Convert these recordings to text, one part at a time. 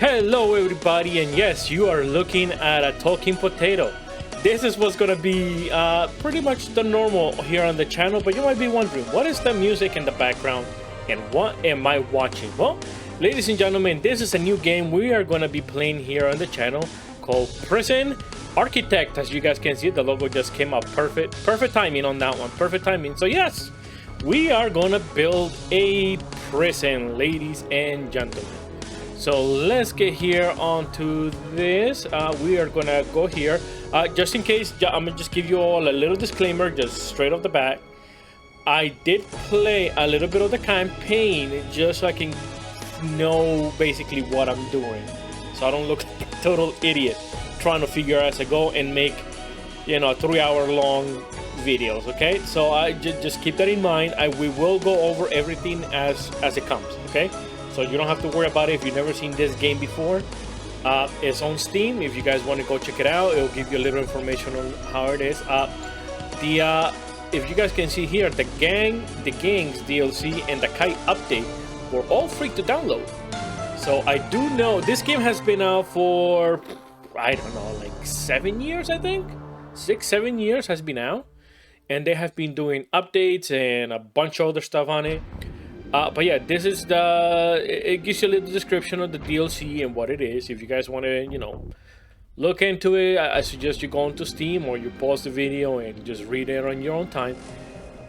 Hello everybody, and yes, you are looking at a talking potato. This is what's gonna be pretty much the normal here on the channel, but you might be wondering, what is the music in the background and what am I watching? Well, ladies and gentlemen, this is a new game we are gonna be playing here on the channel called Prison Architect. As you guys can see, the logo just came up perfect timing on that one, perfect timing. So yes, we are gonna build a prison, ladies and gentlemen. So let's get here onto this. We are gonna go here. Just in case, I'm gonna just give you all a little disclaimer, just straight off the bat. I did play a little bit of the campaign just so I can know basically what I'm doing, so I don't look like a total idiot trying to figure out as I go and make, you know, 3-hour long videos. Okay, so I just keep that in mind. We will go over everything as it comes. Okay. So you don't have to worry about it if you've never seen this game before. It's on Steam. If you guys want to go check it out, it'll give you a little information on how it is. If you guys can see here, the Gangs DLC and the Kite update were all free to download. So I do know this game has been out for, I don't know, like 7 years, I think. 6-7 years has been out. And they have been doing updates and a bunch of other stuff on it. But yeah, this is it gives you a little description of the DLC and what it is. If you guys want to, you know, look into it, I suggest you go into Steam or you pause the video and just read it on your own time.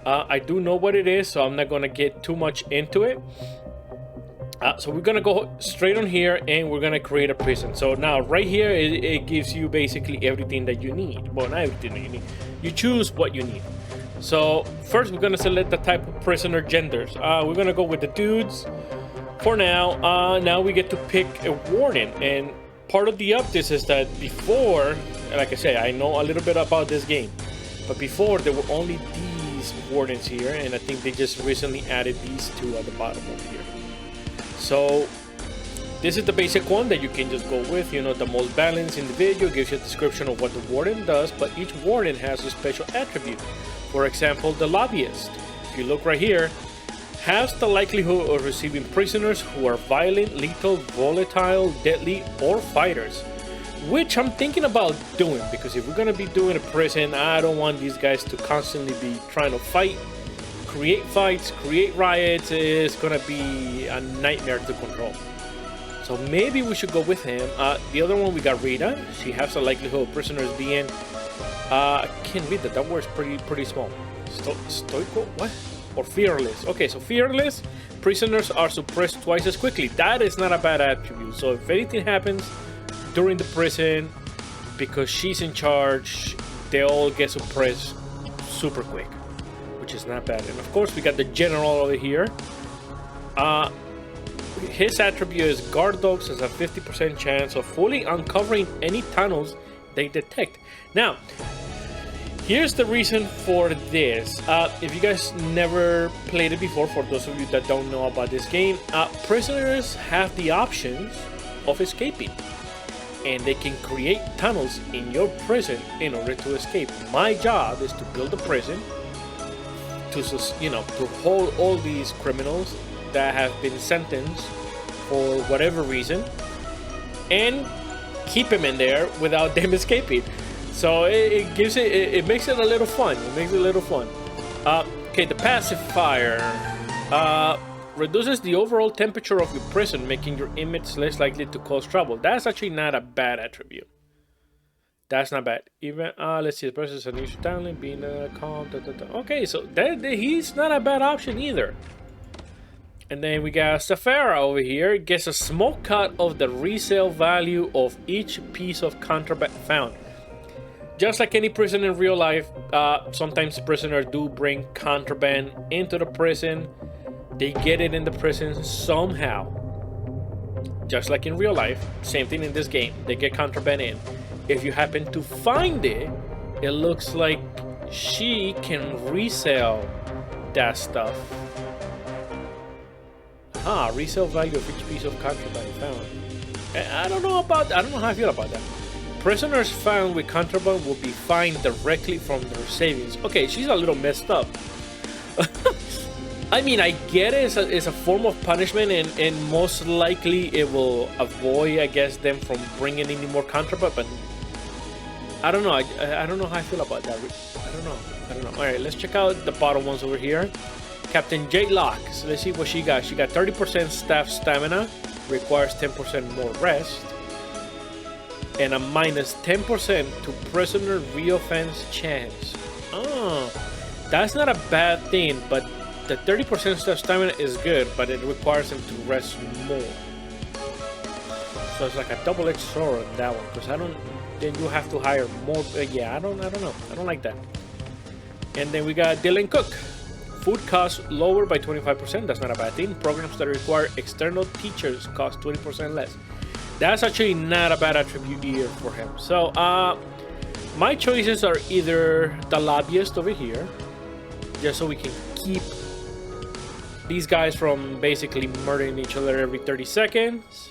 I do know what it is, so I'm not going to get too much into it. So we're going to go straight on here and we're going to create a prison. So now right here, it gives you basically everything that you need. Well, not everything that you need. You choose what you need. So first we're gonna select the type of prisoner genders. We're gonna go with the dudes for now. Now we get to pick a warden, and part of the updates is that before, like I say, I know a little bit about this game, but before there were only these wardens here, and I think they just recently added these two at the bottom over here. So this is the basic one that you can just go with. You know, the most balanced individual gives you a description of what the warden does, but each warden has a special attribute. For example, the lobbyist, if you look right here, has the likelihood of receiving prisoners who are violent, lethal, volatile, deadly, or fighters. Which I'm thinking about doing, because if we're going to be doing a prison, I don't want these guys to constantly be trying to fight, create fights, create riots. It's going to be a nightmare to control. So maybe we should go with him. The other one, we got Rita. She has the likelihood of prisoners being... I can't read that. That word's pretty small. Stoical? What? Or fearless. Okay, so fearless. Prisoners are suppressed twice as quickly. That is not a bad attribute. So if anything happens during the prison, because she's in charge, they all get suppressed super quick, which is not bad. And of course, we got the general over here. His attribute is guard dogs has a 50% chance of fully uncovering any tunnels they detect. Now, here's the reason for this. If you guys never played it before, for those of you that don't know about this game, prisoners have the options of escaping, and they can create tunnels in your prison in order to escape. My job is to build a prison to, you know, to hold all these criminals that have been sentenced for whatever reason and keep them in there without them escaping. So it gives it makes it a little fun. It makes it a little fun. Okay, the pacifier reduces the overall temperature of your prison, making your inmates less likely to cause trouble. That's actually not a bad attribute. That's not bad. Even let's see, the person is unusual talent, being calm. Okay, so he's not a bad option either. And then we got Safara over here. It gets a small cut of the resale value of each piece of contraband found. Just like any prison in real life, sometimes prisoners do bring contraband into the prison. They get it in the prison somehow. Just like in real life, same thing in this game. They get contraband in. If you happen to find it, it looks like she can resell that stuff. Resale value of each piece of contraband found. I don't know how I feel about that. Prisoners found with contraband will be fined directly from their savings. Okay, she's a little messed up. I mean, I get it. It's a form of punishment, and most likely it will avoid, I guess, them from bringing any more contraband. But I don't know. I don't know how I feel about that. I don't know. All right, let's check out the bottom ones over here. Captain J Lock. So let's see what she got. She got 30% staff stamina, requires 10% more rest, and a minus 10% to prisoner reoffense chance. Oh, that's not a bad thing, but the 30% staff stamina is good, but it requires him to rest more. So it's like a double-edged sword on that one, because then you have to hire more. Yeah, I don't know. I don't like that. And then we got Dylan Cook. Food costs lower by 25%. That's not a bad thing. Programs that require external teachers cost 20% less. That's actually not a bad attribute either for him. So my choices are either the lobbyist over here, just so we can keep these guys from basically murdering each other every 30 seconds.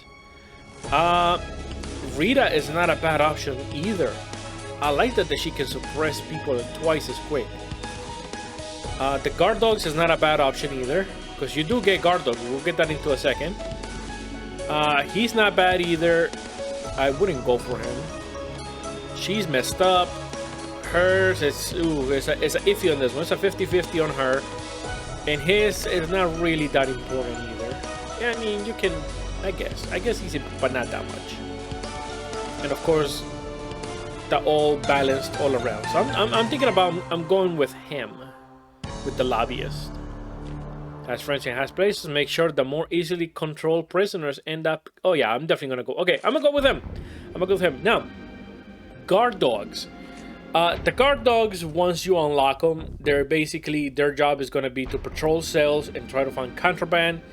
Rita is not a bad option either. I like that she can suppress people twice as quick. The guard dogs is not a bad option either, because you do get guard dogs. We'll get that into a second. He's not bad either. I wouldn't go for him. She's messed up. Hers it's a iffy on this one. It's a 50-50 on her. And his is not really that important either. Yeah, I mean, you can, I guess he's, but not that much. And of course, the all balanced all around. So I'm thinking about, I'm going with him, with the lobbyist. Has friends and has places. Make sure the more easily controlled prisoners end up. Oh yeah, I'm definitely gonna go. Okay, I'm gonna go with him. Now, guard dogs. The guard dogs, once you unlock them, they're basically, their job is going to be to patrol cells and try to find contraband.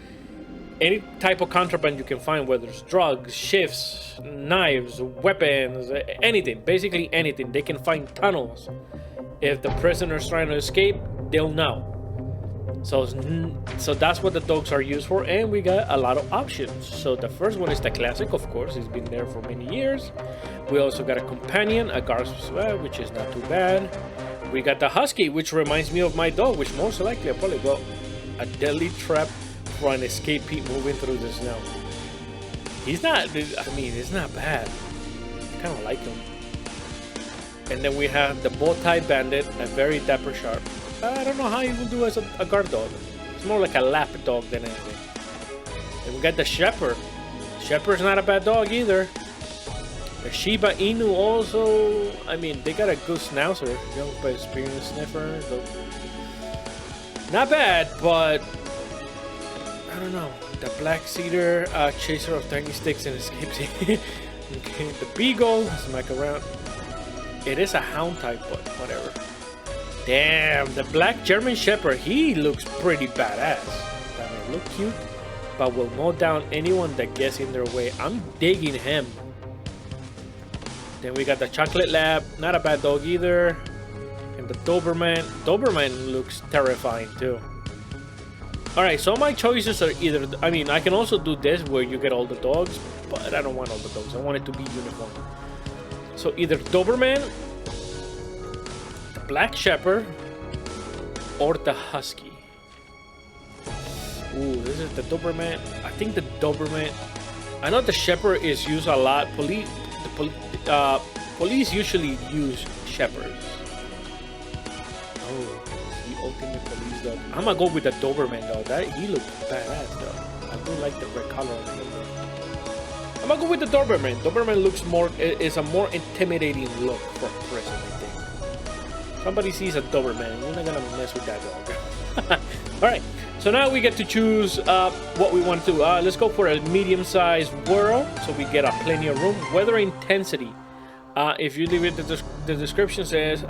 Any type of contraband you can find, whether it's drugs, shifts, knives, weapons, anything. Basically anything. They can find tunnels. If the prisoner's trying to escape, they'll know. So that's what the dogs are used for, and we got a lot of options. So the first one is the classic, of course. It's been there for many years. We also got a companion, a guard, which is not too bad. We got the husky, which reminds me of my dog, which most likely I'll probably go a deadly trap for an escape Pete moving through the snow. He's not, I mean, it's not bad. I kind of like him. And then we have the bow-tie bandit, a very dapper sharp. I don't know how he will do as a guard dog. It's more like a lap dog than anything. And we got the shepherd. Shepherd's not a bad dog either. The Shiba Inu also, I mean, they got a good schnauzer. Young but experienced sniffer. Not bad, but I don't know. The black cedar, chaser of tiny sticks and escapes. Okay, the beagle, smack around. It is a hound type, but whatever. Damn, the black German Shepherd, he looks pretty badass. That may look cute, but will mow down anyone that gets in their way. I'm digging him. Then we got the Chocolate Lab, not a bad dog either. And the Doberman. Doberman looks terrifying too. Alright, so my choices are either, I mean, I can also do this where you get all the dogs, but I don't want all the dogs. I want it to be uniform. So either Doberman, Black Shepherd, or the Husky. Ooh, this is the Doberman. I think the Doberman. I know the Shepherd is used a lot. Police usually use Shepherds. Oh, the ultimate police dog. I'm gonna go with the Doberman though. He looks badass though. I do like the red color on him though. I'm gonna go with the Doberman. Doberman looks is a more intimidating look for a prison, I think. Somebody sees a Doberman, you're not gonna mess with that dog. Alright, so now we get to choose what we want to do. Let's go for a medium-sized world, so we get plenty of room. Weather intensity. If you leave it, the description says,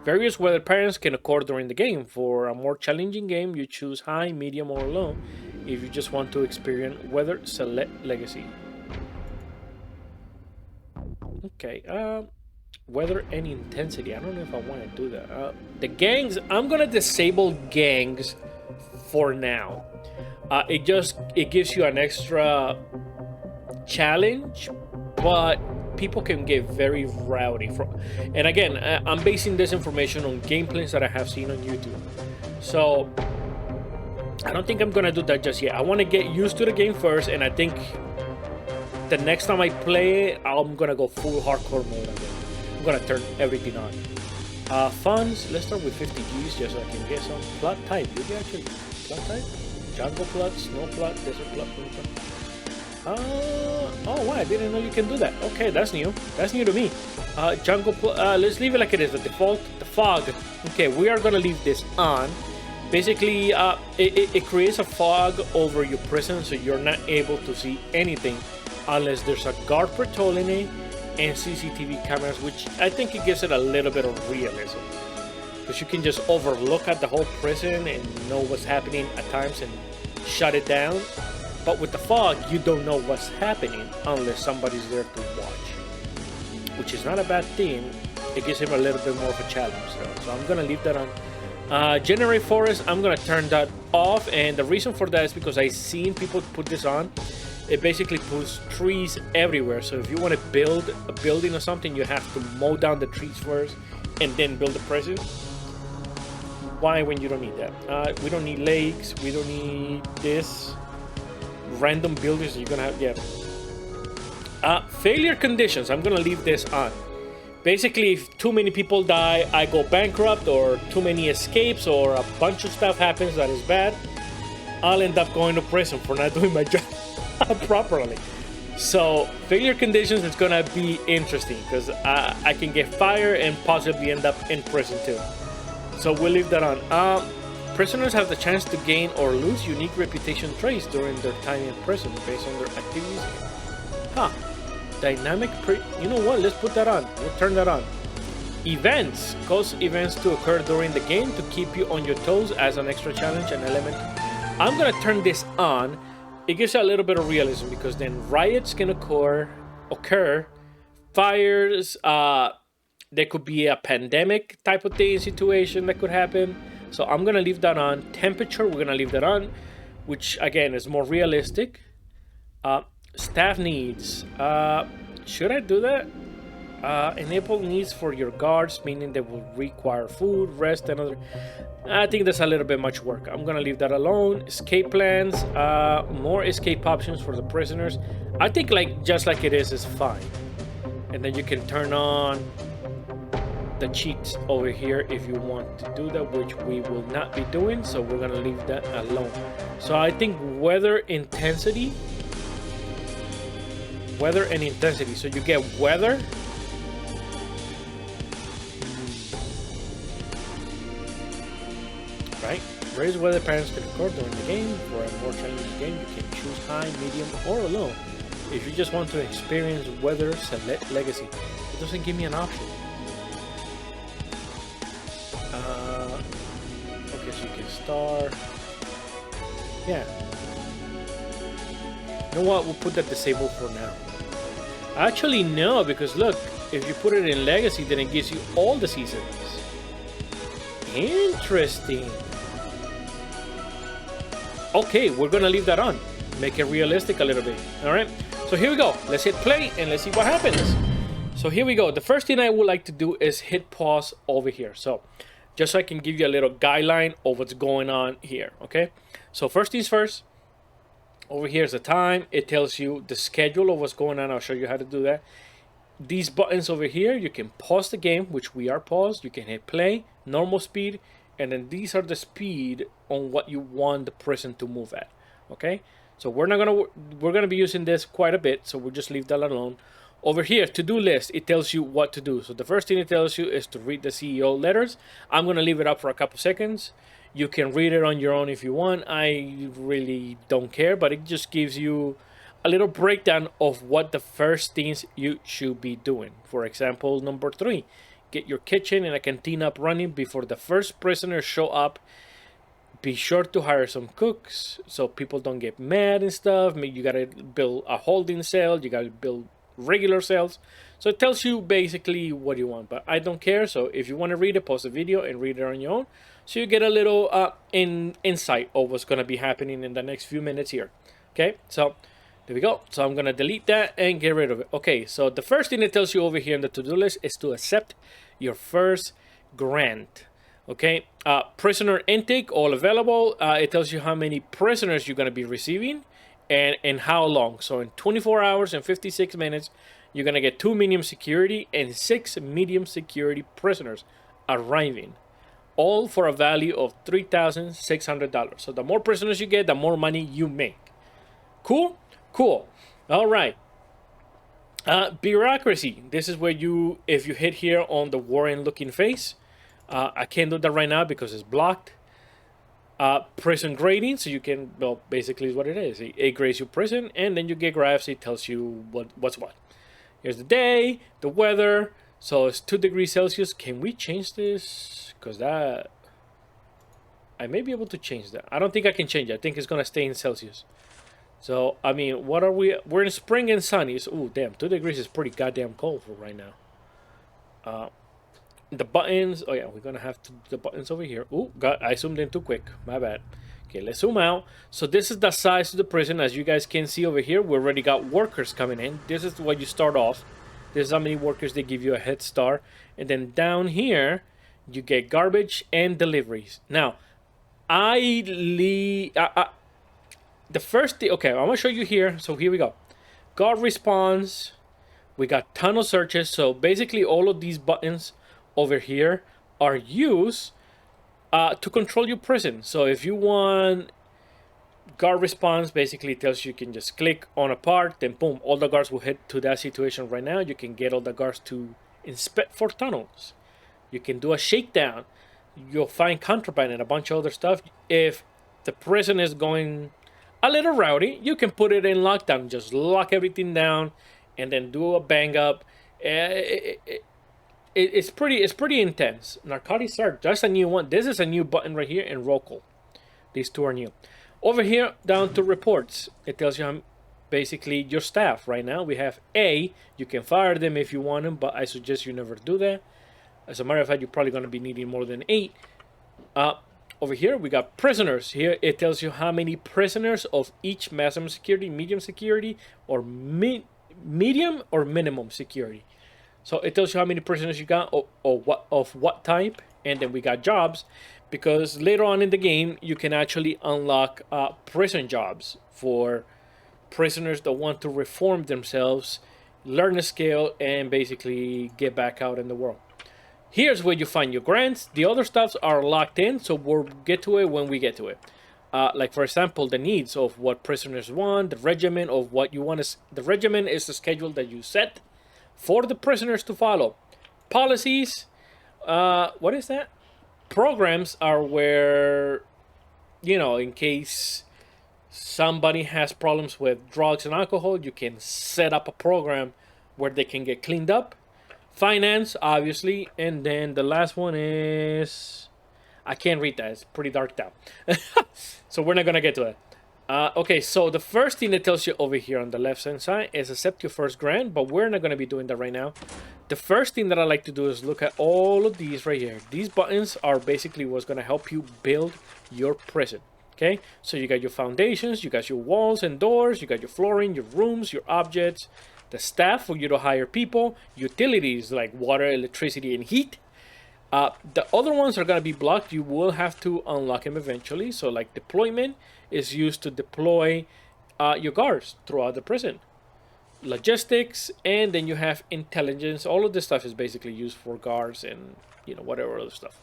various weather patterns can occur during the game. For a more challenging game, you choose high, medium, or low. If you just want to experience weather, select legacy. Okay, weather and intensity. I don't know if I want to do that. The gangs, I'm gonna disable gangs for now. It gives you an extra challenge, but people can get very rowdy and again, I'm basing this information on gameplays that I have seen on YouTube. So I don't think I'm gonna do that just yet. I want to get used to the game first, and I think the next time I play it, I'm gonna go full hardcore mode again. I'm gonna turn everything on. Funds, let's start with 50 Gs just so I can get some. Plot type, you can actually plot type? Jungle plot, snow plot, desert plot, moon plot. Oh wow, I didn't know you can do that. Okay, that's new. That's new to me. Jungle plot, let's leave it like it is, the default. The fog. Okay, we are gonna leave this on. Basically, it creates a fog over your prison, so you're not able to see anything unless there's a guard patrolling it and CCTV cameras, which I think it gives it a little bit of realism. Because you can just overlook at the whole prison and know what's happening at times and shut it down. But with the fog, you don't know what's happening unless somebody's there to watch. Which is not a bad thing. It gives him a little bit more of a challenge. So I'm going to leave that on. Generate forest, I'm going to turn that off. And the reason for that is because I've seen people put this on. It basically puts trees everywhere. So if you want to build a building or something, you have to mow down the trees first and then build the prison. Why when you don't need that? We don't need lakes. We don't need this. Random buildings you're going to have. Failure conditions. I'm going to leave this on. Basically, if too many people die, I go bankrupt, or too many escapes, or a bunch of stuff happens that is bad, I'll end up going to prison for not doing my job properly. So failure conditions is gonna be interesting because I can get fired and possibly end up in prison too. So we'll leave that on. Prisoners have the chance to gain or lose unique reputation traits during their time in prison based on their activities. Dynamic you know what, let's put that on. We'll turn that on. Events cause events to occur during the game to keep you on your toes as an extra challenge and element. I'm gonna turn this on. It gives you a little bit of realism because then riots can occur, fires, there could be a pandemic type of thing situation that could happen. So I'm gonna leave that on. Temperature, we're gonna leave that on, which again is more realistic. Staff needs, should I do that? Enable needs for your guards, meaning they will require food, rest, and other. I think that's a little bit much work. I'm gonna leave that alone. Escape plans, more escape options for the prisoners. I think just like it is fine. And then you can turn on the cheats over here if you want to do that, which we will not be doing. So we're gonna leave that alone. So I think weather and intensity. So you get weather. Right? Various weather patterns can occur during the game. For a more challenging game, you can choose high, medium, or low. If you just want to experience weather, select legacy. It doesn't give me an option. Okay, so you can start. Yeah. You know what? We'll put that disabled for now. Actually, no, because look, if you put it in legacy, then it gives you all the seasons. Interesting. Okay, we're gonna leave that on. Make it realistic a little bit. All right. So here we go. Let's hit play and let's see what happens. So here we go. The first thing I would like to do is hit pause over here. So just so I can give you a little guideline of what's going on here. Okay. So first things first. Over here is the time. It tells you the schedule of what's going on. I'll show you how to do that. These buttons over here, you can pause the game, which we are paused. You can hit play, normal speed, and then these are the speed on what you want the prison to move at. Okay, so we're gonna be using this quite a bit, so we'll just leave that alone. Over here, to-do list, it tells you what to do. So the first thing it tells you is to read the CEO letters. I'm gonna leave it up for a couple seconds. You can read it on your own if you want. I really don't care, but it just gives you a little breakdown of what the first things you should be doing. For example, number 3, get your kitchen and a canteen up running before the first prisoners show up. Be sure to hire some cooks so people don't get mad and stuff. Maybe you gotta build a holding cell. You gotta build regular cells. So it tells you basically what you want, but I don't care. So if you want to read it, pause the video and read it on your own, so you get a little insight of what's going to be happening in the next few minutes here. Okay, so there we go. So I'm going to delete that and get rid of it. Okay, so the first thing it tells you over here in the to-do list is to accept your first grant. Okay, prisoner intake, all available. It tells you how many prisoners you're going to be receiving and how long. So in 24 hours and 56 minutes, you're going to get 2 medium security and 6 medium security prisoners arriving, all for a value of $3,600. So the more prisoners you get, the more money you make. Cool? Cool. All right. Bureaucracy. This is where you, if you hit here on the Warren looking face, I can't do that right now because it's blocked. Prison grading, so you can, well, basically is what it is. It grades your prison, and then you get graphs. It tells you what's what. Here's the day, the weather. So it's 2 degrees Celsius. Can we change this? Because that, I may be able to change that. I don't think I can change it. I think it's gonna stay in Celsius. So I mean, what are we? We're in spring and sunny. So, ooh, damn, 2 degrees is pretty goddamn cold for right now. The buttons, oh yeah, we're gonna have the buttons over here. Ooh, I zoomed in too quick, my bad. Okay, let's zoom out. So this is the size of the prison. As you guys can see over here, we already got workers coming in. This is what you start off. This is how many workers they give you a head start. And then down here, you get garbage and deliveries. Now, the first thing, okay, I'm gonna show you here. So here we go. Guard response, we got tunnel searches. So basically all of these buttons over here are used to control your prison. So if you want guard response, basically it tells you can just click on a part, then boom, all the guards will head to that situation right now. You can get all the guards to inspect for tunnels. You can do a shakedown. You'll find contraband and a bunch of other stuff. If the prison is going a little rowdy, you can put it in lockdown. Just lock everything down and then do a bang up. It's pretty intense. Narcotic search, that's a new one. This is a new button right here, and roll call. These two are new. Over here, down to reports, it tells you basically your staff. Right now, we have A. You can fire them if you want them, but I suggest you never do that. As a matter of fact, you're probably going to be needing more than 8. Over here, we got prisoners. Here, it tells you how many prisoners of each maximum security, medium security, or medium or minimum security. So it tells you how many prisoners you got, or what type, and then we got jobs, because later on in the game you can actually unlock prison jobs for prisoners that want to reform themselves, learn a skill, and basically get back out in the world. Here's where you find your grants. The other stuffs are locked in, so we'll get to it when we get to it. Like for example, the needs of what prisoners want, the regimen of what you want to. The regimen is the schedule that you set for the prisoners to follow. Policies, what is that? Programs are where, you know, in case somebody has problems with drugs and alcohol, you can set up a program where they can get cleaned up. Finance, obviously, and then the last one is, I can't read that, it's pretty dark down. So we're not gonna get to it. Okay, so the first thing that tells you over here on the left hand side is accept your first grant, but we're not going to be doing that right now. The first thing that I like to do is look at all of these right here. These buttons are basically what's going to help you build your prison. Okay, so you got your foundations, you got your walls and doors, you got your flooring, your rooms, your objects, the staff for you to hire people, utilities like water, electricity, and heat. The other ones are going to be blocked. You will have to unlock them eventually. So like deployment is used to deploy your guards throughout the prison. Logistics, and then you have intelligence. All of this stuff is basically used for guards and, you know, whatever other stuff.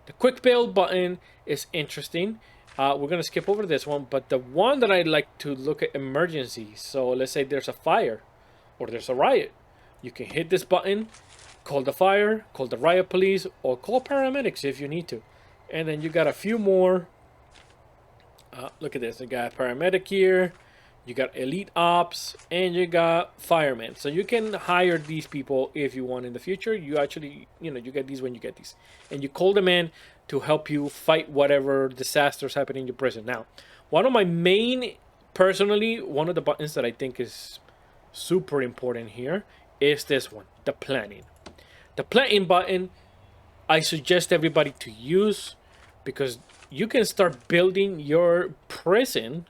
The quick build button is interesting. We're going to skip over this one, but the one that I like to look at emergencies. So let's say there's a fire or there's a riot. You can hit this button, call the fire, call the riot police, or call paramedics if you need to. And then you got a few more. Look at this. You got paramedic here. You got elite ops, and you got firemen. So you can hire these people if you want in the future. You actually, you know, you get these when you get these. And you call them in to help you fight whatever disasters happen in your prison. Now, one of my main, personally, one of the buttons that I think is super important here is this one, the planning. The planning button, I suggest everybody to use, because you can start building your prison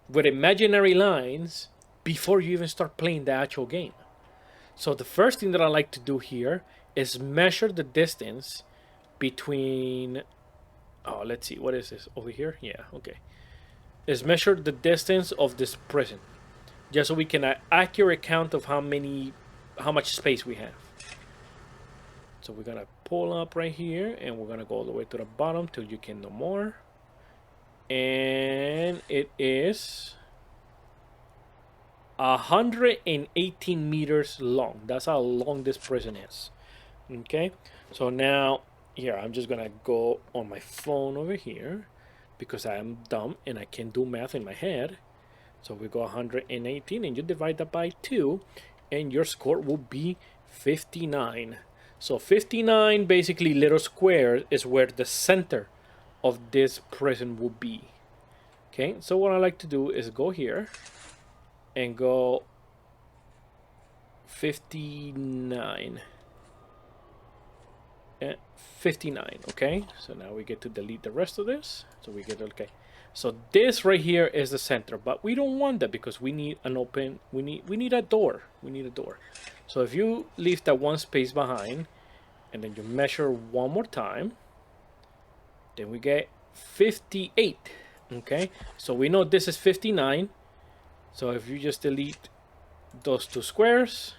with imaginary lines before you even start playing the actual game. So the first thing that I like to do here is measure the distance between, oh, let's see, what is this over here? Yeah, okay. Is measure the distance of this prison, just so we can accurate count of how much space we have. So we're gonna pull up right here, and we're gonna go all the way to the bottom till you can no more. And it is 118 meters long. That's how long this prison is. Okay, so now here I'm just gonna go on my phone over here because I am dumb and I can do math in my head. So we go 118 and you divide that by 2 and your score will be 59. So 59 basically little squares is where the center of this prison will be. Okay, so what I like to do is go here and go 59. 59. Okay, so now we get to delete the rest of this. So we get, okay, so this right here is the center, but we don't want that because we need an open, we need a door. We need a door. So if you leave that one space behind and then you measure one more time, then we get 58. Okay, so we know this is 59. So if you just delete those two squares,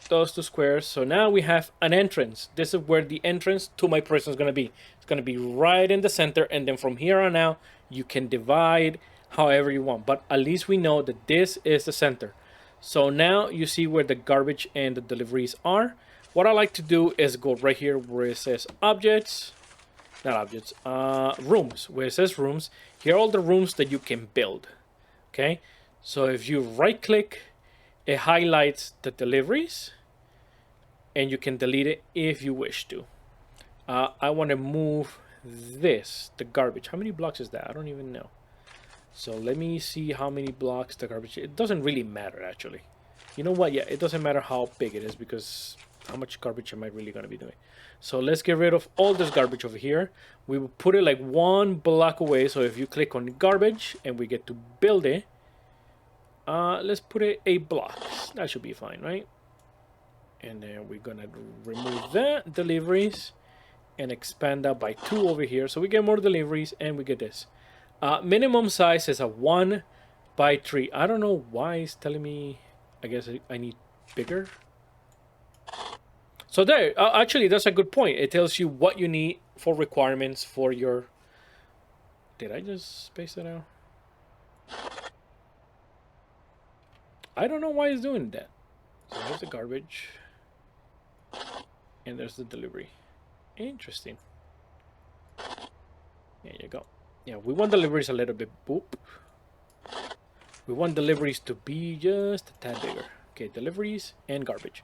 so now we have an entrance. This is where the entrance to my prison is going to be. It's going to be right in the center, and then from here on out you can divide however you want, but at least we know that this is the center. So now you see where the garbage and the deliveries are. What I like to do is go right here where it says objects, not objects, rooms, where it says rooms. Here are all the rooms that you can build. Okay, so if you right click, it highlights the deliveries and you can delete it if you wish to. I want to move this, the garbage. How many blocks is that? I don't even know. So let me see how many blocks the garbage. It doesn't really matter actually. You know what? Yeah, it doesn't matter how big it is because how much garbage am I really going to be doing? So let's get rid of all this garbage over here. We will put it like one block away. So if you click on garbage and we get to build it, let's put it 8 blocks. That should be fine, right? And then we're gonna remove that deliveries and expand that by 2 over here. So we get more deliveries and we get this. Minimum size is a 1 by 3. I don't know why it's telling me. I guess I need bigger. So there, actually, that's a good point. It tells you what you need for requirements for your. Did I just space that out? I don't know why it's doing that. So there's the garbage. And there's the delivery. Interesting. There you go. Yeah, we want deliveries a little bit. Boop. We want deliveries to be just a tad bigger. Okay, deliveries and garbage.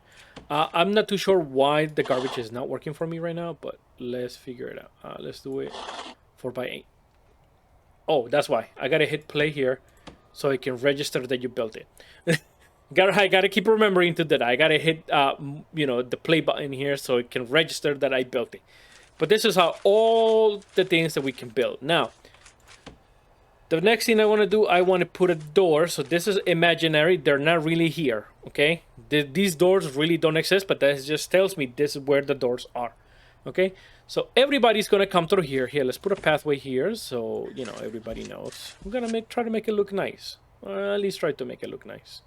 I'm not too sure why the garbage is not working for me right now, but let's figure it out. Let's do it 4 by 8. Oh, that's why. I gotta hit play here so it can register that you built it. I gotta keep remembering to that. I gotta hit, you know, the play button here so it can register that I built it. But this is how all the things that we can build. Now, the next thing I want to do, I want to put a door. So this is imaginary. They're not really here, okay? These doors really don't exist, but that just tells me this is where the doors are, okay? So everybody's going to come through here. Here, let's put a pathway here so, you know, everybody knows. I'm going to try to make it look nice. Or at least try to make it look nice,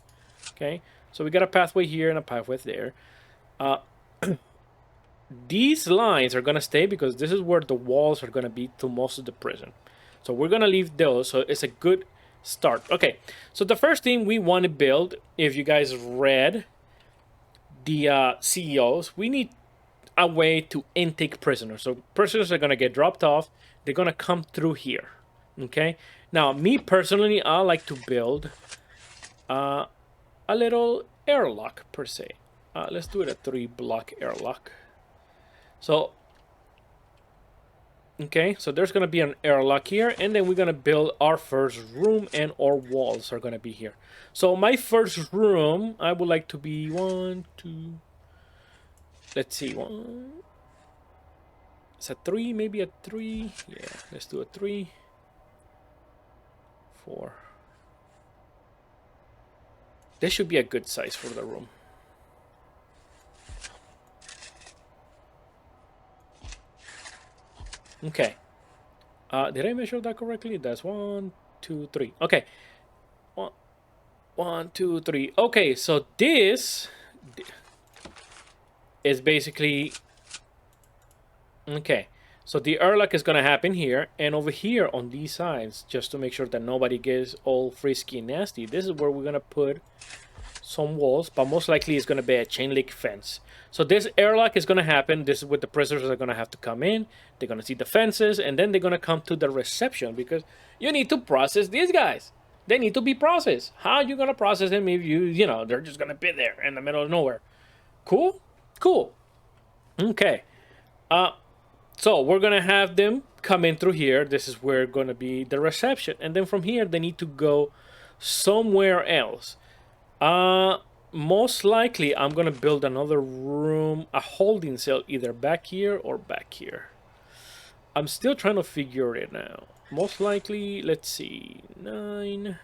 okay? So we got a pathway here and a pathway there. These lines are going to stay because this is where the walls are going to be to most of the prison. So we're going to leave those, so it's a good start. Okay, so the first thing we want to build, if you guys read the CEOs, we need a way to intake prisoners. So prisoners are going to get dropped off. They're going to come through here, okay? Now, me personally, I like to build a little airlock, per se. Let's do it a 3-block airlock. So, okay, so there's going to be an airlock here, and then we're going to build our first room, and our walls are going to be here. So my first room, I would like to be 1, 2, let's see, 1, it's a 3, maybe a 3, yeah, let's do a 3, 4. This should be a good size for the room. Okay. Did I measure that correctly? That's 1, 2, 3. Okay. One, 1, 2, 3. Okay, so this is basically okay. So the airlock is gonna happen here, and over here on these sides, just to make sure that nobody gets all frisky and nasty. This is where we're gonna put some walls, but most likely it's gonna be a chain link fence. So this airlock is gonna happen. This is where the prisoners are gonna have to come in. They're gonna see the fences, and then they're gonna come to the reception because you need to process these guys. They need to be processed. How are you gonna process them if you know, they're just gonna be there in the middle of nowhere? Cool, cool. Okay. So we're gonna have them come in through here. This is where gonna be the reception, and then from here they need to go somewhere else. Most likely I'm gonna build another room, a holding cell, either back here or back here. I'm still trying to figure it out. Most likely, let's see, 9.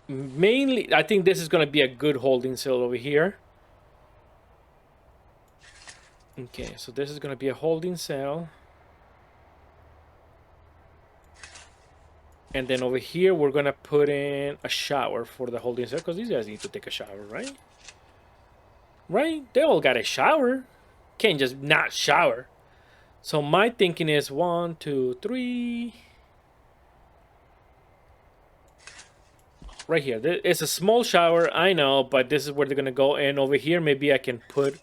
Mainly, I think this is gonna be a good holding cell over here. Okay, so this is gonna be a holding cell. And then over here, we're gonna put in a shower for the holding cell, because these guys need to take a shower, right? Right? They all got a shower. Can't just not shower. So my thinking is 1, 2, 3. Right here. It's a small shower, I know, but this is where they're gonna go. And over here, maybe I can put...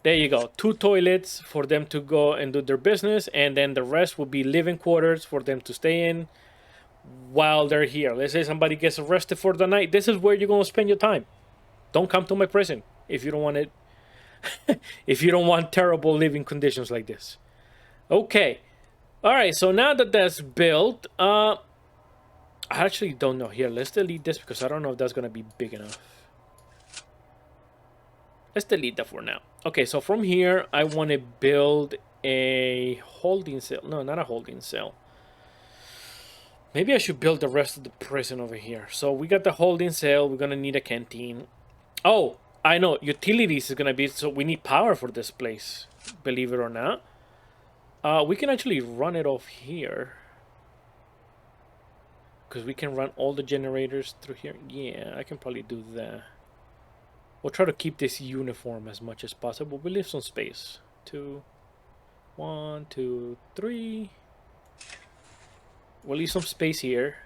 There you go. 2 toilets for them to go and do their business. And then the rest will be living quarters for them to stay in while they're here. Let's say somebody gets arrested for the night. This is where you're going to spend your time. Don't come to my prison if you don't want it. If you don't want terrible living conditions like this. Okay. All right. So now that that's built, I actually don't know. Here, let's delete this because I don't know if that's going to be big enough. Let's delete that for now. Okay, so from here, I want to build a holding cell. No, not a holding cell. Maybe I should build the rest of the prison over here. So we got the holding cell. We're going to need a canteen. Oh, I know. Utilities is going to be... So we need power for this place, believe it or not. We can actually run it off here. Because we can run all the generators through here. Yeah, I can probably do that. We'll try to keep this uniform as much as possible. We leave some space. 2, 1, 2, 3. We'll leave some space here.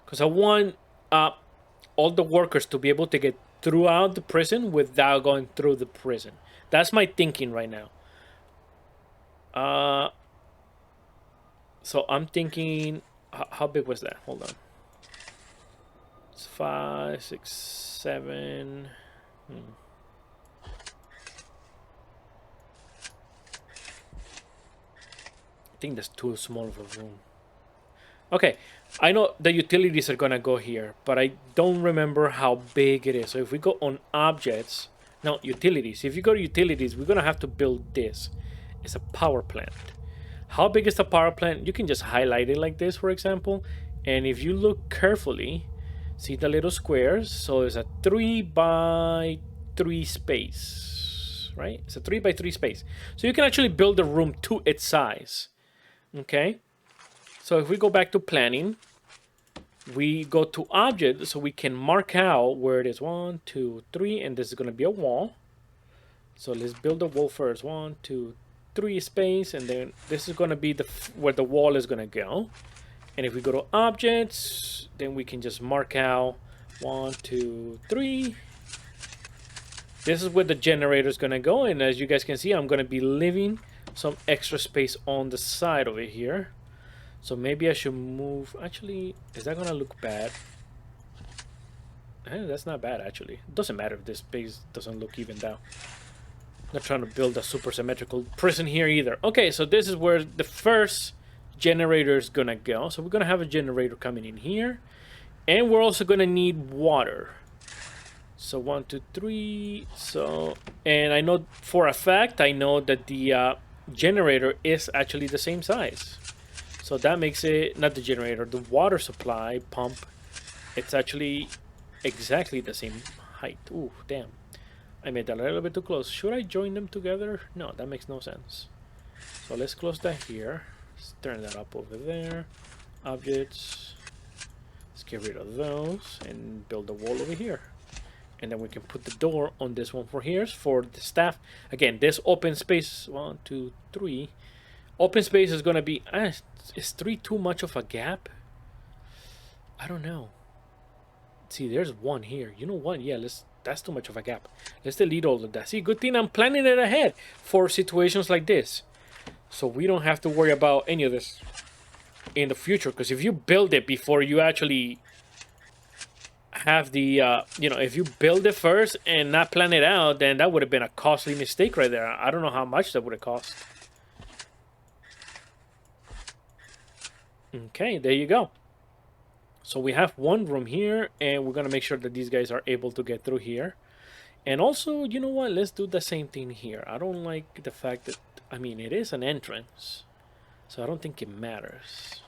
Because I want all the workers to be able to get throughout the prison without going through the prison. That's my thinking right now. So I'm thinking... How big was that? Hold on. It's 5, 6, 7... I think that's too small of a room. Okay, I know the utilities are gonna go here, but I don't remember how big it is. So if we go on objects, no, utilities. If you go to utilities, we're gonna have to build this. It's a power plant. How big is the power plant? You can just highlight it like this, for example. And if you look carefully, see the little squares? So it's a 3 by 3 space, right? It's a 3 by 3 space. So you can actually build a room to its size, okay? So if we go back to planning, we go to object, so we can mark out where it is. 1, 2, 3, and this is going to be a wall. So let's build a wall first. 1, 2, 3 space, and then this is going to be where the wall is going to go. And if we go to objects, then we can just mark out 1, 2, 3. This is where the generator is going to go. And as you guys can see, I'm going to be leaving some extra space on the side over here. So maybe I should move. Actually, is that going to look bad? That's not bad, actually. It doesn't matter if this space doesn't look evened out. Not trying to build a super symmetrical prison here either. Okay, so this is where the first generator is gonna go. So we're gonna have a generator coming in here, and we're also gonna need water. So 1, 2, 3. So, and I know for a fact, I know that the generator is actually the same size. So that makes it, not the generator, the water supply pump, it's actually exactly the same height. Ooh, damn. I made that a little bit too close. Should I join them together? No, that makes no sense. So let's close that here. Let's turn that up over there. Objects. Let's get rid of those and build a wall over here. And then we can put the door on this one for here for the staff. Again, this open space, 1, 2, 3. Open space is gonna be, is 3 too much of a gap? I don't know. See, there's 1 here. You know what? Yeah, that's too much of a gap. Let's delete all of that. See, good thing I'm planning it ahead for situations like this. So we don't have to worry about any of this in the future. Because if you build it before you actually have the, if you build it first and not plan it out, then that would have been a costly mistake right there. I don't know how much that would have cost. Okay, there you go. So we have 1 room here, and we're going to make sure that these guys are able to get through here. And also, you know what? Let's do the same thing here. I don't like the fact that, I mean, it is an entrance, so I don't think it matters.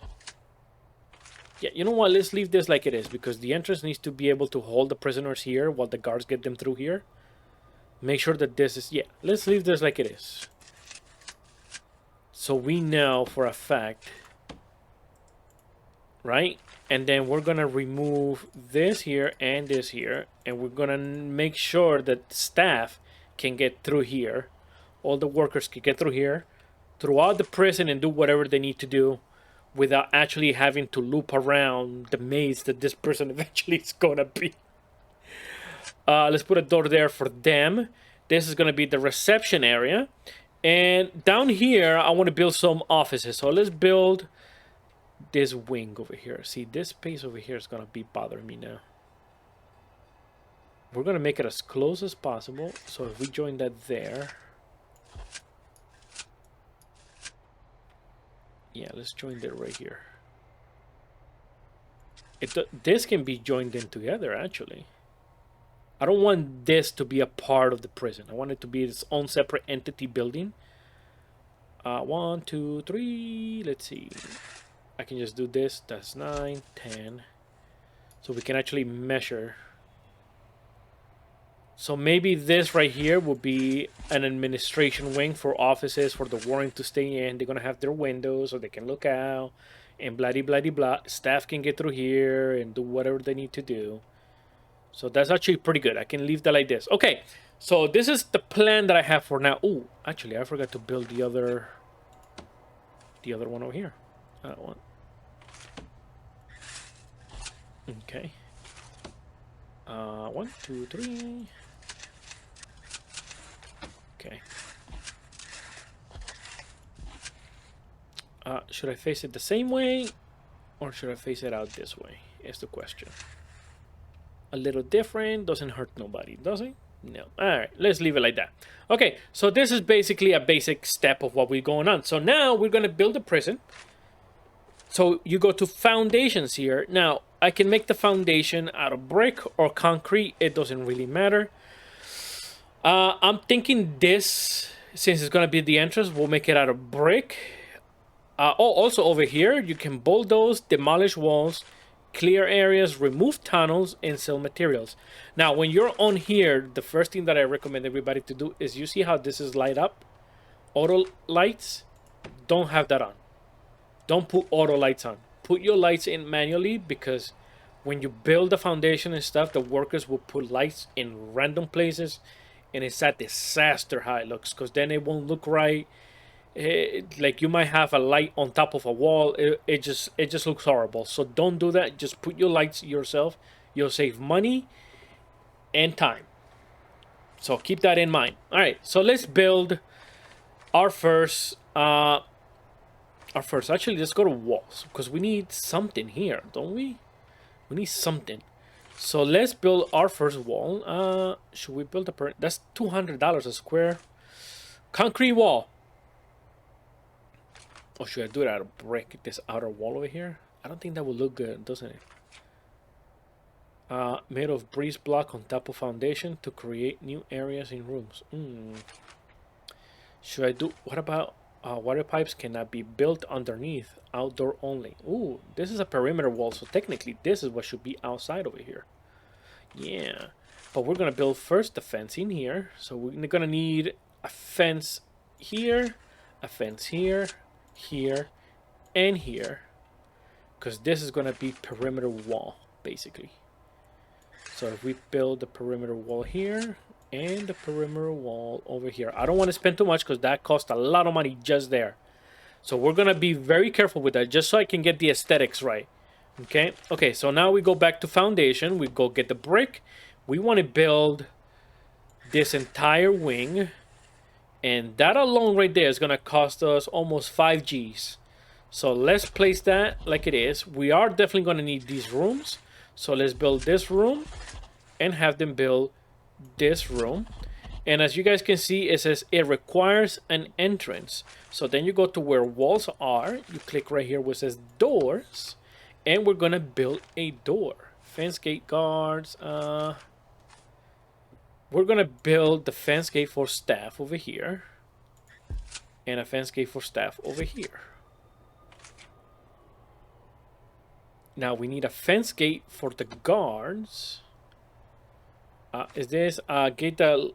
Yeah, you know what? Let's leave this like it is, because the entrance needs to be able to hold the prisoners here while the guards get them through here. Make sure that this is, yeah, let's leave this like it is. So we know for a fact, right? And then we're gonna remove this here and this here, and we're gonna make sure that staff can get through here. All the workers can get through here, throughout the prison, and do whatever they need to do without actually having to loop around the maze that this prison eventually is gonna be. Let's put a door there for them. This is gonna be the reception area. And down here, I want to build some offices. So let's build this wing over here. See, this space over here is gonna be bothering me now. We're gonna make it as close as possible. So if we join that there, yeah, let's join that right here. This can be joined in together, actually. I don't want this to be a part of the prison. I want it to be its own separate entity building. 1, 2, 3. Let's see. I can just do this. That's 9, 10. So we can actually measure. So maybe this right here will be an administration wing for offices for the warden to stay in. They're going to have their windows so they can look out and blah, blah, blah, blah. Staff can get through here and do whatever they need to do. So that's actually pretty good. I can leave that like this. Okay, so this is the plan that I have for now. Oh, actually, I forgot to build the other one over here. That one. Okay. 1, 2, 3. Okay. Should I face it the same way, or should I face it out this way? Is the question. A little different, doesn't hurt nobody, does it? No. Alright, let's leave it like that. Okay, so this is basically a basic step of what we're going on. So now we're going to build a prison. So you go to foundations here. Now, I can make the foundation out of brick or concrete. It doesn't really matter. I'm thinking this, since it's going to be the entrance, we'll make it out of brick. Also over here, you can bulldoze, demolish walls, clear areas, remove tunnels, and sell materials. Now, when you're on here, the first thing that I recommend everybody to do is, you see how this is light up? Auto lights, don't have that on. Don't put auto lights on. Put your lights in manually, because when you build the foundation and stuff, the workers will put lights in random places, and it's a disaster how it looks, because then it won't look right. Like you might have a light on top of a wall. It just looks horrible. So don't do that. Just put your lights yourself. You'll save money and time. So keep that in mind. All right, so let's build our first actually, let's go to walls, because we need something here, don't we? We need something. So let's build our first wall. Should we build that's $200 a square concrete wall? Or should I do it out of brick, this outer wall over here? I don't think that would look good, doesn't it? Made of breeze block on top of foundation to create new areas in rooms. Should I do, what about water pipes cannot be built underneath, outdoor only? Ooh, this is a perimeter wall, so technically this is what should be outside over here. Yeah. But we're gonna build first the fencing here. So we're gonna need a fence here, a fence here, here, and here, because this is gonna be perimeter wall basically. So if we build the perimeter wall here and the perimeter wall over here, I don't want to spend too much because that costs a lot of money just there. So we're gonna be very careful with that, just so I can get the aesthetics right. Okay, so now we go back to foundation. We go get the brick. We want to build this entire wing, and that alone right there is gonna cost us almost 5 G's. So let's place that like it is. We are definitely gonna need these rooms. So let's build this room and have them build this room. And as you guys can see, it says it requires an entrance. So then you go to where walls are. You click right here where it says doors. And we're going to build a door. Fence gate guards. We're going to build the fence gate for staff over here. And a fence gate for staff over here. Now we need a fence gate for the guards. Is this a gate that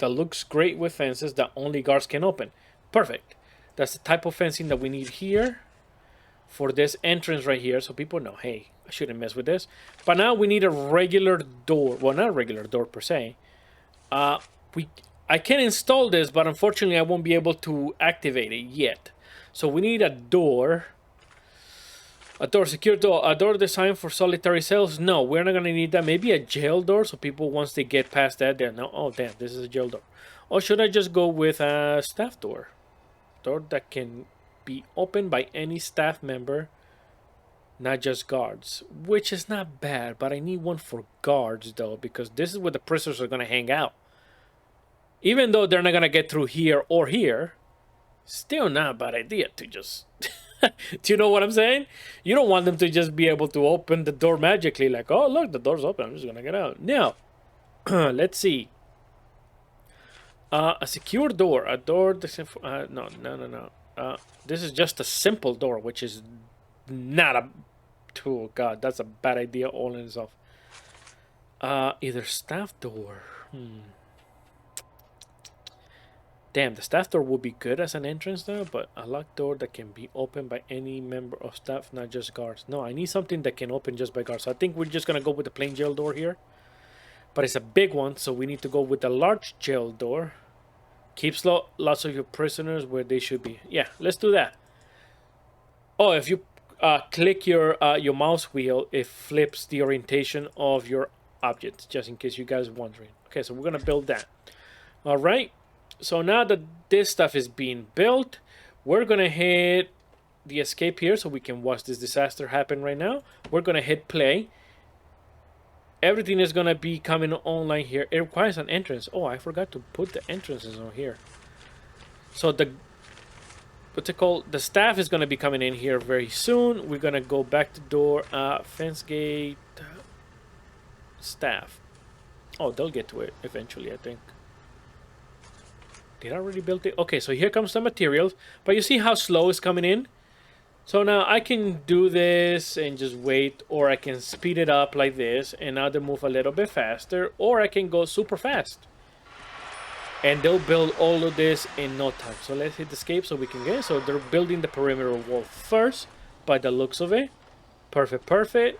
looks great with fences that only guards can open? Perfect. That's the type of fencing that we need here for this entrance right here, so people know, hey, I shouldn't mess with this. But now we need a regular door. Well, not a regular door per se. I can install this, but unfortunately I won't be able to activate it yet. So we need a door. A door, secure door, a door designed for solitary cells? No, we're not going to need that. Maybe a jail door, so people, once they get past that, they're no, oh damn, this is a jail door. Or should I just go with a staff door? Door that can be opened by any staff member, not just guards. Which is not bad, but I need one for guards though, because this is where the prisoners are going to hang out. Even though they're not going to get through here or here, still not a bad idea to just... Do you know what I'm saying? You don't want them to just be able to open the door magically, like, oh, look, the door's open, I'm just gonna get out. Now, let's see. A secure door. A door... No. This is just a simple door, which is not a... Oh, God, that's a bad idea all in itself. Either staff door. Damn, the staff door would be good as an entrance though, but a locked door that can be opened by any member of staff, not just guards. No, I need something that can open just by guards. So I think we're just going to go with the plain jail door here. But it's a big one, so we need to go with the large jail door. Keeps lots of your prisoners where they should be. Yeah, let's do that. Oh, if you click your mouse wheel, it flips the orientation of your object, just in case you guys are wondering. Okay, so we're going to build that. All right. So now that this stuff is being built, we're going to hit the escape here so we can watch this disaster happen right now. We're going to hit play. Everything is going to be coming online here. It requires an entrance. Oh, I forgot to put the entrances on here. So the, what's it called? The staff is going to be coming in here very soon. We're going to go back to door, fence gate, staff. Oh, they'll get to it eventually, I think. Did I already build it? Okay, so here comes the materials. But you see how slow it's coming in? So now I can do this and just wait, or I can speed it up like this and now they move a little bit faster, or I can go super fast. And they'll build all of this in no time. So let's hit escape so we can get it. So they're building the perimeter wall first by the looks of it. Perfect, perfect.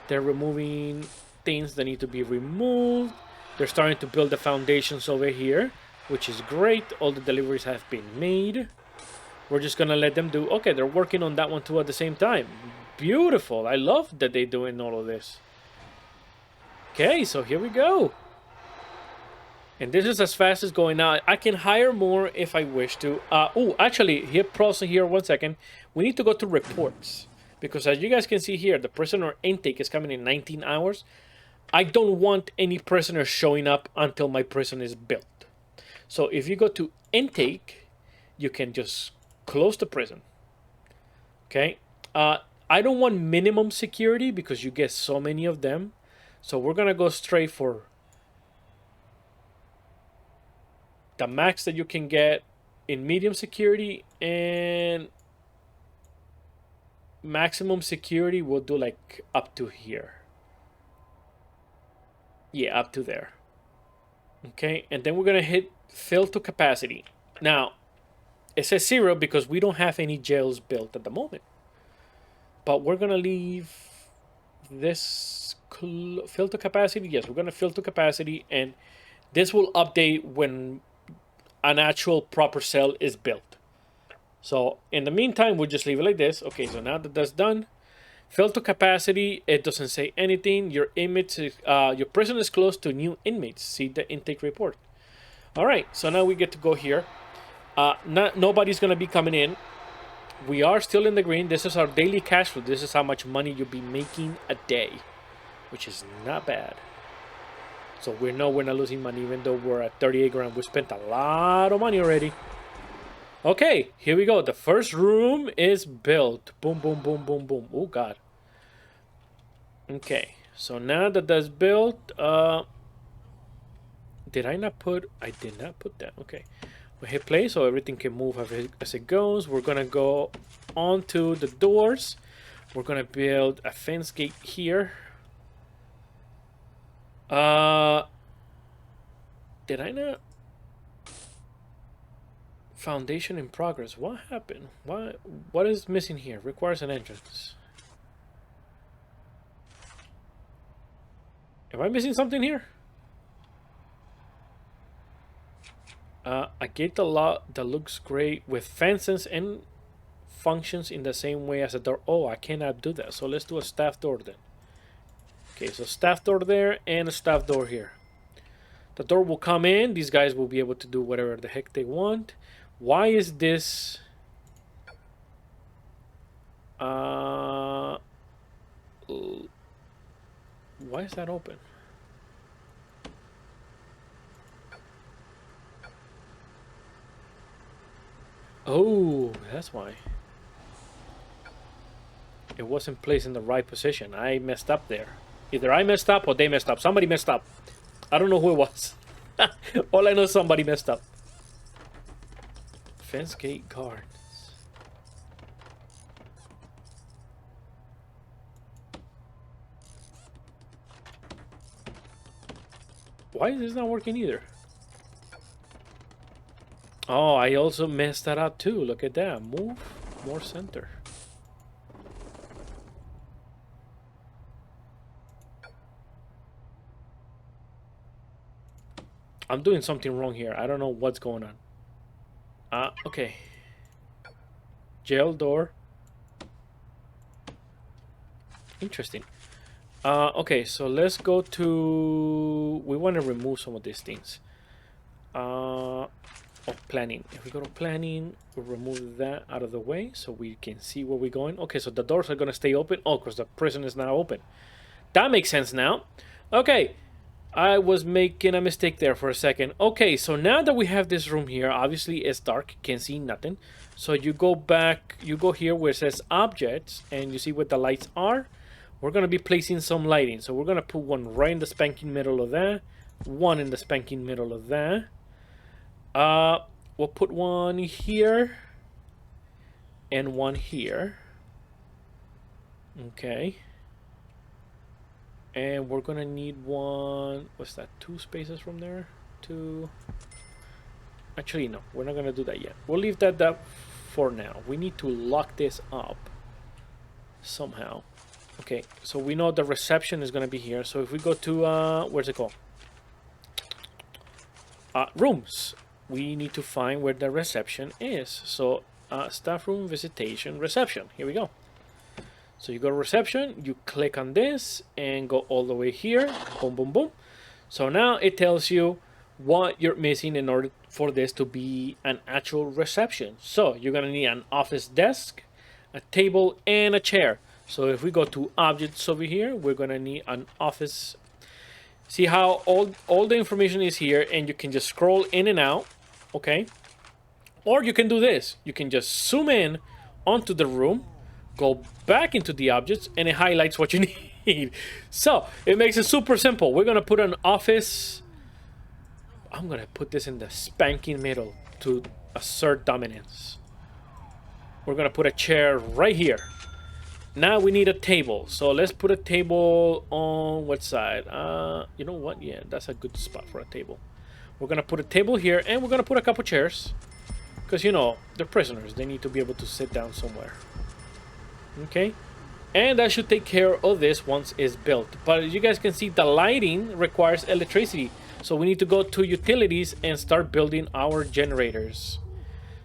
They're removing things that need to be removed. They're starting to build the foundations over here, which is great. All the deliveries have been made. We're just gonna let them do... Okay, they're working on that one too at the same time. Beautiful. I love that they're doing all of this. Okay, so here we go. And this is as fast as going out. I can hire more if I wish to. Oh, actually, here, pause here 1 second. We need to go to reports. Because as you guys can see here, the prisoner intake is coming in 19 hours. I don't want any prisoners showing up until my prison is built. So if you go to intake, you can just close the prison. Okay. I don't want minimum security because you get so many of them. So we're going to go straight for the max that you can get in medium security, and maximum security we'll do like up to here. Yeah, up to there. Okay, and then we're gonna hit fill to capacity. Now, it says 0 because we don't have any jails built at the moment. But we're gonna leave this fill to capacity. Yes, we're gonna fill to capacity, and this will update when an actual proper cell is built. So in the meantime, we'll just leave it like this. Okay, so now that that's done, fill to capacity. It doesn't say anything. Your your prison is close to new inmates. See the intake report. All right, so now we get to go here. Nobody's gonna be coming in. We are still in the green. This is our daily cash flow. This is how much money you'll be making a day, which is not bad. So we're not losing money, even though we're at 38 grand. We spent a lot of money already. Okay, here we go. The first room is built. Boom, boom, boom, boom, boom. Oh, God. Okay, so now that that's built, did I not put... I did not put that. Okay. We hit play so everything can move as it goes. We're going to go onto the doors. We're going to build a fence gate here. Did I not? Foundation in progress. What happened? What is missing here? Requires an entrance. Am I missing something here? A gate that looks great with fences and functions in the same way as a door. Oh, I cannot do that. So let's do a staff door then. Okay, so staff door there and a staff door here. The door will come in. These guys will be able to do whatever the heck they want. Why is this... why is that open? Oh, that's why. It wasn't placed in the right position. I messed up there. Either I messed up or they messed up. Somebody messed up. I don't know who it was. All I know is somebody messed up. Fence gate guards. Why is this not working either? Oh, I also messed that up too. Look at that. Move more center. I'm doing something wrong here. I don't know what's going on. Okay. Jail door. Interesting. Okay, so let's go to... We want to remove some of these things. Planning. If we go to planning, we'll remove that out of the way so we can see where we're going. Okay, so the doors are going to stay open. Oh, because the prison is now open. That makes sense now. Okay. I was making a mistake there for a second. Okay, so now that we have this room here, obviously it's dark, can't see nothing. So you go back, you go here where it says objects, and you see what the lights are. We're going to be placing some lighting. So we're going to put one right in the spanking middle of that. One in the spanking middle of that. We'll put one here. And one here. Okay. And we're gonna need one. What's that? 2 spaces from there? 2. Actually, no. We're not gonna do that yet. We'll leave that up for now. We need to lock this up somehow. Okay, so we know the reception is gonna be here. So if we go to where's it called? Rooms. We need to find where the reception is. So staff room, visitation, reception. Here we go. So you go to reception, you click on this and go all the way here. Boom, boom, boom. So now it tells you what you're missing in order for this to be an actual reception. So you're going to need an office desk, a table, and a chair. So if we go to objects over here, we're going to need an office. See how all the information is here, and you can just scroll in and out. Okay. Or you can do this. You can just zoom in onto the room. Go back into the objects and it highlights what you need. So it makes it super simple. We're gonna put an office. I'm gonna put this in the spanking middle to assert dominance. We're gonna put a chair right here. Now we need a table. So let's put a table on what side? You know what? Yeah, that's a good spot for a table. We're gonna put a table here, and we're gonna put a couple chairs, because you know they're prisoners. They need to be able to sit down somewhere. Okay, and that should take care of this once it's built. But as you guys can see, the lighting requires electricity, so we need to go to utilities and start building our generators.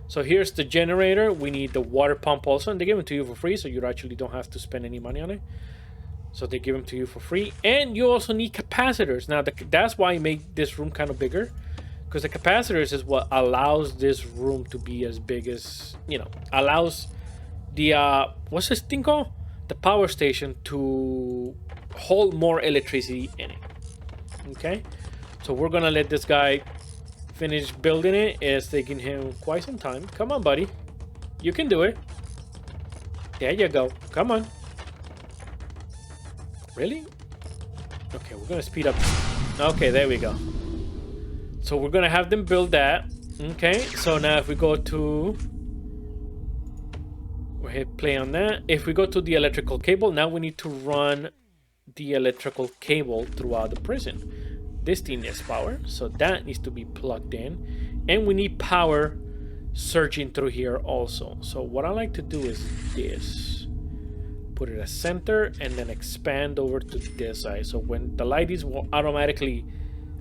So here's the generator. We need the water pump also, and they give them to you for free, so you actually don't have to spend any money on it. So they give them to you for free. And you also need capacitors. Now that's why I made this room kind of bigger, because the capacitors is what allows this room to be as big as, you know, allows the what's this thing called, the power station, to hold more electricity in it. Okay, so we're gonna let this guy finish building it. It's taking him quite some time. Come on, buddy, you can do it. There you go. Come on. Really? Okay, we're gonna speed up. Okay, there we go. So we're gonna have them build that. Okay, so now if we go to, we'll hit play on that. If we go to the electrical cable, now we need to run the electrical cable throughout the prison. This thing needs power, so that needs to be plugged in, and we need power surging through here also. So what I like to do is this: put it as center and then expand over to this side, so when the light is automatically,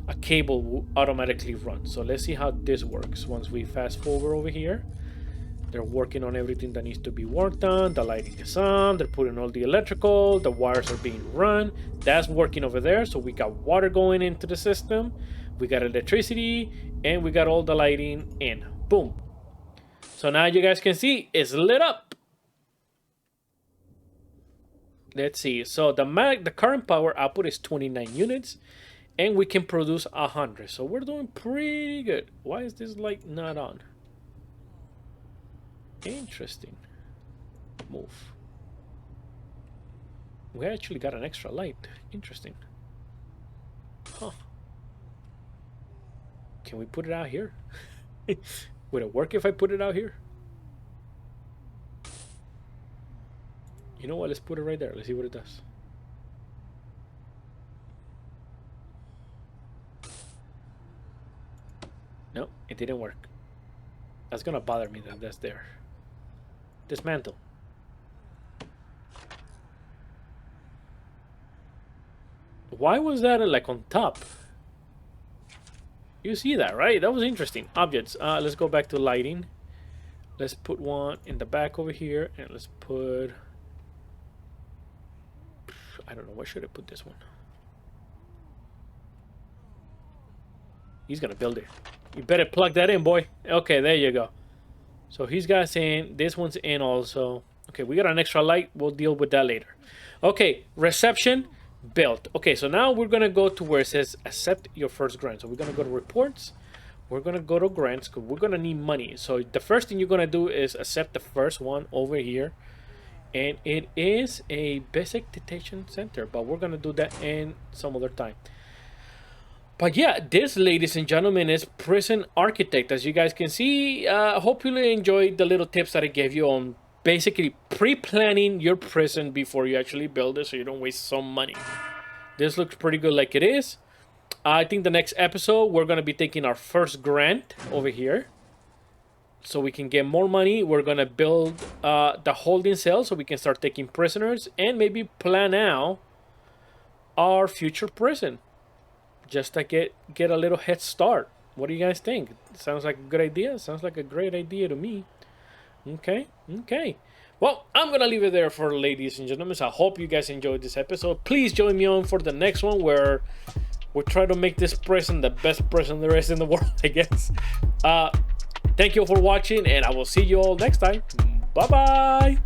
a cable will automatically run. So let's see how this works. Once we fast forward over here, they're working on everything that needs to be worked on. The lighting is on, they're putting all the electrical, the wires are being run. That's working over there. So we got water going into the system, we got electricity, and we got all the lighting in. Boom. So now you guys can see it's lit up. Let's see. So the current power output is 29 units, and we can produce 100. So we're doing pretty good. Why is this light not on? Interesting. Move. We actually got an extra light. Interesting. Huh. Can we put it out here? Would it work if I put it out here? You know what? Let's put it right there. Let's see what it does. No, it didn't work. That's gonna bother me that that's there. Dismantle. Why was that like on top? You see that, right? That was interesting. Objects. Let's go back to lighting. Let's put one in the back over here, and let's put, I don't know, where should I put this one? He's gonna build it. You better plug that in, boy. Okay, there you go. So he's got saying this one's in also. Okay, we got an extra light. We'll deal with that later. Okay, reception built. Okay, so now we're gonna go to where it says accept your first grant. So we're gonna go to reports. We're gonna go to grants because we're gonna need money. So the first thing you're gonna do is accept the first one over here, and it is a basic detention center, but we're gonna do that in some other time. But yeah, this, ladies and gentlemen, is Prison Architect. As you guys can see, hope you enjoyed the little tips that I gave you on basically pre-planning your prison before you actually build it, so you don't waste some money. This looks pretty good like it is. I think the next episode, we're going to be taking our first grant over here, so we can get more money. We're going to build the holding cell so we can start taking prisoners, and maybe plan out our future prison, just to get a little head start. What do you guys think? Sounds like a good idea? Sounds like a great idea to me. Okay. Well, I'm gonna leave it there for ladies and gentlemen. So I hope you guys enjoyed this episode. Please join me on for the next one, where we'll try to make this prison the best prison there is in the world, I guess. Thank you all for watching, and I will see you all next time. Bye bye.